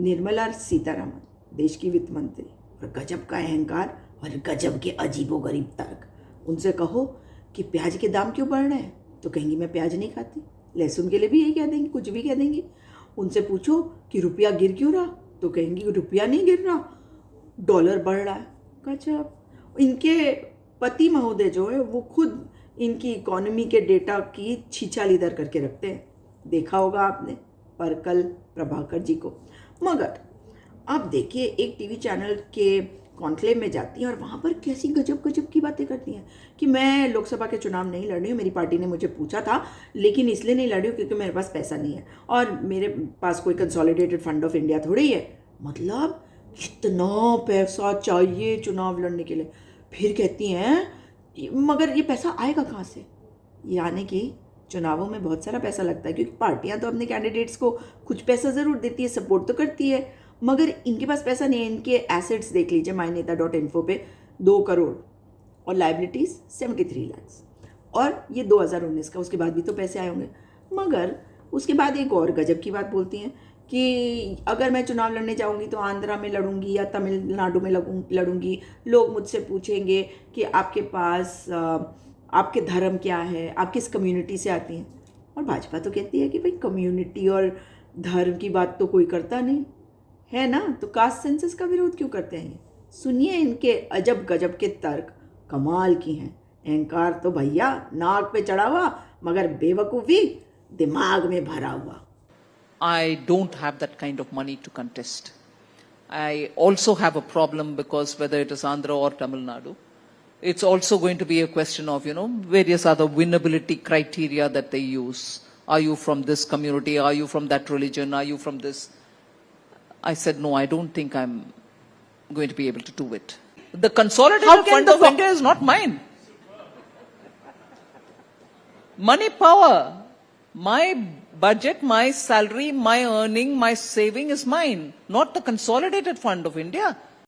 निर्मला सीतारामन देश की वित्त मंत्री और गजब का अहंकार और गजब के अजीबोगरीब तर्क। उनसे कहो कि प्याज के दाम क्यों बढ़ रहे हैं तो कहेंगी मैं प्याज नहीं खाती। लहसुन के लिए भी यही कह देंगी, कुछ भी कह देंगी। उनसे पूछो कि रुपया गिर क्यों रहा तो कहेंगी कि रुपया नहीं गिर रहा, डॉलर बढ़ रहा है। गजब। इनके पति महोदय जो है वो खुद इनकी इकोनॉमी के डेटा की छीछालीदर करके रखते हैं। देखा होगा आपने परकल प्रभाकर जी को। मगर आप देखिए एक टीवी चैनल के कॉन्क्लेव में जाती हैं और वहाँ पर कैसी गजब गजब की बातें करती हैं कि मैं लोकसभा के चुनाव नहीं लड़ रही हूँ, मेरी पार्टी ने मुझे पूछा था लेकिन इसलिए नहीं लड़ रही हूँ क्योंकि मेरे पास पैसा नहीं है और मेरे पास कोई कंसोलिडेटेड फंड ऑफ इंडिया थोड़ी है। मतलब कितना पैसा चाहिए चुनाव लड़ने के लिए। फिर कहती हैं मगर ये पैसा आएगा कहाँ से। यानी कि चुनावों में बहुत सारा पैसा लगता है क्योंकि पार्टियां तो अपने कैंडिडेट्स को कुछ पैसा ज़रूर देती है, सपोर्ट तो करती है, मगर इनके पास पैसा नहीं है। इनके एसेट्स देख लीजिए myneता.info पे 2 करोड़ और लाइबिलिटीज़ 73 लाख और ये 2019 का, उसके बाद भी तो पैसे आए होंगे। मगर उसके बाद एक और गजब की बात बोलती हैं कि अगर मैं चुनाव लड़ने जाऊंगी तो आंध्रा में लड़ूंगी या तमिलनाडु में लड़ूंगी, लोग मुझसे पूछेंगे कि आपके पास आपके धर्म क्या है, आप किस कम्युनिटी से आती हैं। और भाजपा तो कहती है कि भाई कम्युनिटी और धर्म की बात तो कोई करता नहीं है ना, तो कास्ट सेंसस का विरोध क्यों करते हैं। सुनिए इनके अजब गजब के तर्क, कमाल की हैं। अहंकार तो भैया नाक पे चढ़ा हुआ मगर बेवकूफ़ी दिमाग में भरा हुआ। I don't have that kind of money to contest. I also have a problem because whether it is Andhra or Tamil Nadu, it's also going to be a question of, various other winnability criteria that they use. Are you from this community? Are you from that religion? Are you from this? I said, no, I don't think I'm going to be able to do it. The Consolidated Fund of India is not mine. Money power. My budget, my salary, my earning, my saving is mine, not the Consolidated Fund of India.